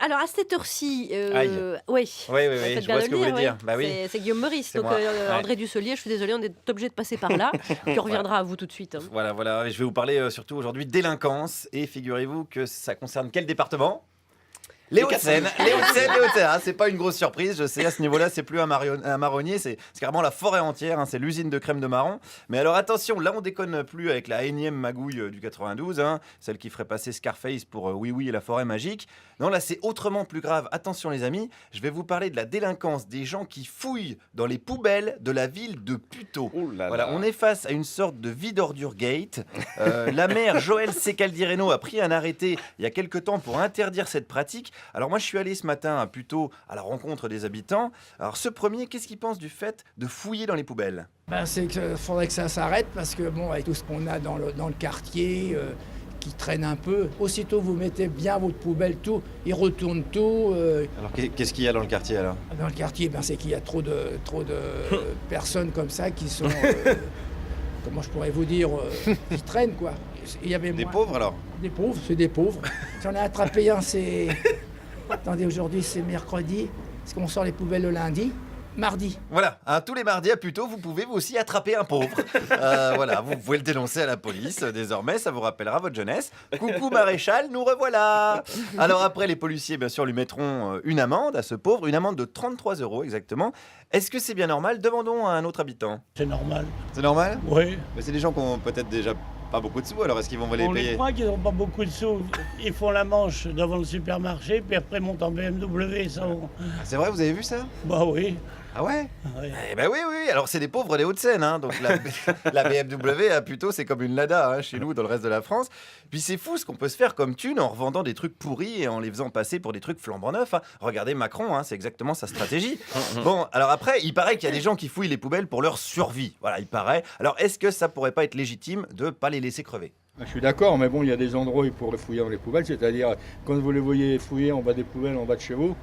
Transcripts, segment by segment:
Alors, à cette heure-ci, Aïe. oui, Oui, oui, oui, faites je bien vois de ce que le vous voulez dire, dire. Bah oui. c'est Guillaume Meurice. C'est Donc, moi. Ouais. André Dussolier, je suis désolée, on est obligé de passer par là. Puis on reviendra à vous tout de suite. Voilà, voilà. Et je vais vous parler surtout aujourd'hui délinquance. Et figurez-vous que ça concerne quel département? Les Hauts-de-Seine, les Hauts-de-Seine, les Hauts-de-Seine. Ah, c'est pas une grosse surprise, je sais, à ce niveau-là, c'est plus un marronnier, c'est carrément la forêt entière, hein, c'est l'usine de crème de marron. Mais alors attention, là on déconne plus avec la énième magouille du 92, hein, celle qui ferait passer Scarface pour Oui Oui et la forêt magique. Non, là c'est autrement plus grave. Attention les amis, je vais vous parler de la délinquance des gens qui fouillent dans les poubelles de la ville de Puteaux. Ouh là Voilà, là. on est face à une sorte de vide-ordure gate. La maire Joëlle Secaldireno a pris un arrêté il y a quelque temps pour interdire cette pratique. Alors moi je suis allé ce matin plutôt à la rencontre des habitants. Alors ce premier, qu'est-ce qu'il pense du fait de fouiller dans les poubelles? C'est qu'il faudrait que ça s'arrête parce que bon, avec tout ce qu'on a dans le quartier qui traîne un peu, aussitôt vous mettez bien votre poubelle, tout, ils retournent tout. Alors qu'est-ce qu'il y a dans le quartier alors? Dans le quartier, c'est qu'il y a trop de personnes comme ça qui sont, comment je pourrais vous dire, qui traînent quoi. Il y avait Des moins- pauvres alors? Des pauvres, c'est des pauvres. J'en ai attrapé un, c'est... Attendez, aujourd'hui c'est mercredi, parce qu'on sort les poubelles le lundi. Mardi. Voilà, hein, tous les mardis à Puteaux, vous pouvez vous aussi attraper un pauvre. Voilà, vous pouvez le dénoncer à la police. Désormais, ça vous rappellera votre jeunesse. Coucou maréchal, nous revoilà. Alors après, les policiers, bien sûr, lui mettront une amende à ce pauvre, une amende de 33 € exactement. Est-ce que c'est bien normal? Demandons à un autre habitant. C'est normal. C'est normal? Oui. Mais c'est des gens qui ont peut-être déjà pas beaucoup de sous, alors est-ce qu'ils vont les On les payer? croit qu'ils n'ont pas beaucoup de sous. Ils font la manche devant le supermarché, puis après montent en BMW. Ça, C'est vrai, vous avez vu ça? bah oui. Ah ouais? Ouais. Eh ben oui, oui, alors c'est des pauvres des Hauts-de-Seine, hein. Donc la BMW à Puteaux, c'est comme une Lada hein, chez nous dans le reste de la France. Puis c'est fou ce qu'on peut se faire comme thune en revendant des trucs pourris et en les faisant passer pour des trucs flambant neufs. Hein. Regardez Macron, hein, c'est exactement sa stratégie. Bon, alors après, il paraît qu'il y a des gens qui fouillent les poubelles pour leur survie. Voilà, il paraît. Alors est-ce que ça pourrait pas être légitime de pas les laisser crever? Je suis d'accord, mais bon, il y a des endroits où il faut fouiller dans les poubelles, c'est-à-dire quand vous les voyez fouiller en bas des poubelles, en bas de chez vous,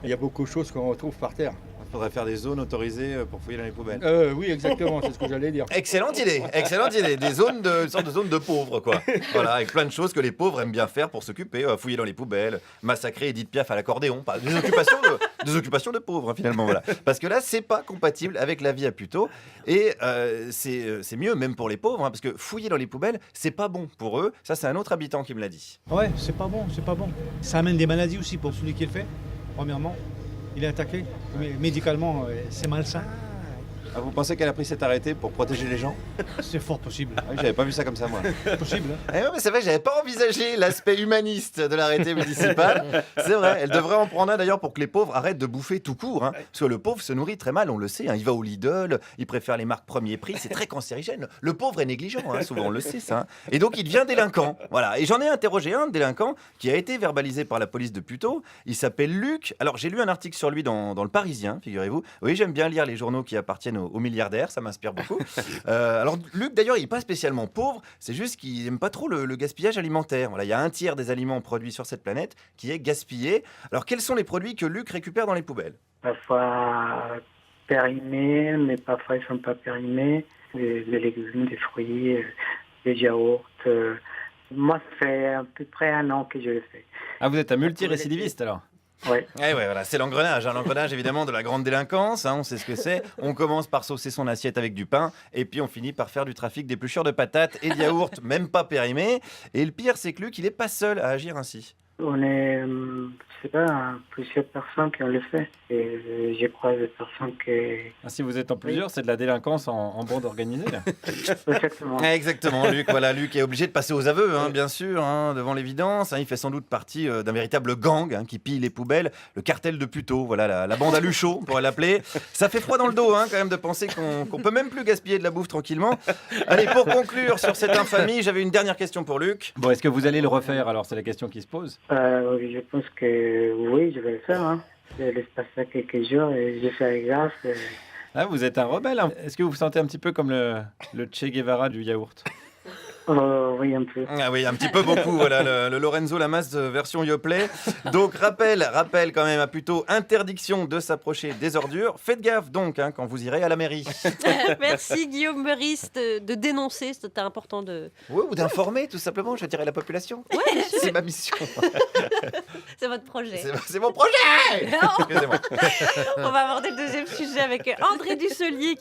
il y a beaucoup de choses qu'on retrouve par terre. Il faudrait faire des zones autorisées pour fouiller dans les poubelles. Oui, exactement, c'est ce que j'allais dire. Excellente idée, excellente idée. Des zones une sorte de zone de pauvres, quoi. Voilà, avec plein de choses que les pauvres aiment bien faire pour s'occuper, fouiller dans les poubelles, massacrer Edith Piaf à l'accordéon, des occupations de pauvres hein, finalement. Voilà. Parce que là, c'est pas compatible avec la vie à Puteaux et c'est mieux même pour les pauvres, hein, parce que fouiller dans les poubelles, c'est pas bon pour eux. Ça, c'est un autre habitant qui me l'a dit. Ouais, c'est pas bon, c'est pas bon. Ça amène des maladies aussi pour celui qui le fait, premièrement. Il est attaqué, mais médicalement, c'est malsain. Ah, vous pensez qu'elle a pris cet arrêté pour protéger les gens? C'est fort possible. Ah oui, j'avais pas vu ça comme ça, moi. Possible. Hein. Eh ouais, mais c'est vrai, j'avais pas envisagé l'aspect humaniste de l'arrêté municipal. C'est vrai, elle devrait en prendre un d'ailleurs pour que les pauvres arrêtent de bouffer tout court. Hein, parce que le pauvre se nourrit très mal, on le sait. Hein, il va au Lidl, il préfère les marques premier prix, c'est très cancérigène. Le pauvre est négligent, hein, souvent on le sait ça. Hein. Et donc il devient délinquant. Voilà. Et j'en ai interrogé un délinquant qui a été verbalisé par la police de Puteaux. Il s'appelle Luc. Alors j'ai lu un article sur lui dans Le Parisien, figurez-vous. Oui, j'aime bien lire les journaux qui appartiennent aux milliardaires, ça m'inspire beaucoup. Alors Luc d'ailleurs, il n'est pas spécialement pauvre, c'est juste qu'il n'aime pas trop le gaspillage alimentaire. Voilà, il y a un tiers des aliments produits sur cette planète qui est gaspillé. Alors quels sont les produits que Luc récupère dans les poubelles? Parfois périmés, mais parfois ils ne sont pas périmés. Des légumes, des fruits, des yaourts. Moi, ça fait à peu près 1 an que je le fais. Ah, vous êtes un multirécidiviste alors? Oui. Eh ouais, voilà, c'est l'engrenage, hein, l'engrenage évidemment de la grande délinquance, hein, on sait ce que c'est. On commence par saucer son assiette avec du pain, et puis on finit par faire du trafic d'épluchures de patates et de yaourts, même pas périmés. Et le pire, c'est que Luc, il n'est pas seul à agir ainsi. On est, je sais pas, plusieurs personnes qui ont le fait. Et je crois des personnes qui... Ah, si vous êtes en plusieurs, c'est de la délinquance en bande organisée là. Exactement. Exactement, Luc, voilà, Luc est obligé de passer aux aveux, hein, bien sûr, hein, devant l'évidence. Hein, il fait sans doute partie d'un véritable gang hein, qui pille les poubelles, le cartel de Puteaux, voilà, la bande à Luchot, on pourrait l'appeler. Ça fait froid dans le dos hein, quand même de penser qu'on peut même plus gaspiller de la bouffe tranquillement. Allez, pour conclure sur cette infamie, j'avais une dernière question pour Luc. Bon, est-ce que vous allez le refaire alors? C'est la question qui se pose. Je pense que oui, je vais le faire. Hein. Je laisse passer quelques jours et je fais gaffe. Ah, vous êtes un rebelle. Hein. Est-ce que vous vous sentez un petit peu comme le Che Guevara du yaourt? Oui, un peu. Ah oui, un petit peu beaucoup, voilà, le Lorenzo Lamas version Yoplait. Donc rappel quand même, plutôt interdiction de s'approcher des ordures. Faites gaffe donc quand vous irez à la mairie. Merci Guillaume Meurice de dénoncer, c'était important de... Oui, ou d'informer tout simplement, je dirais la population. Ouais, C'est ma mission. c'est votre projet. C'est mon projet. Excusez-moi. On va aborder le deuxième sujet avec André Dusselier.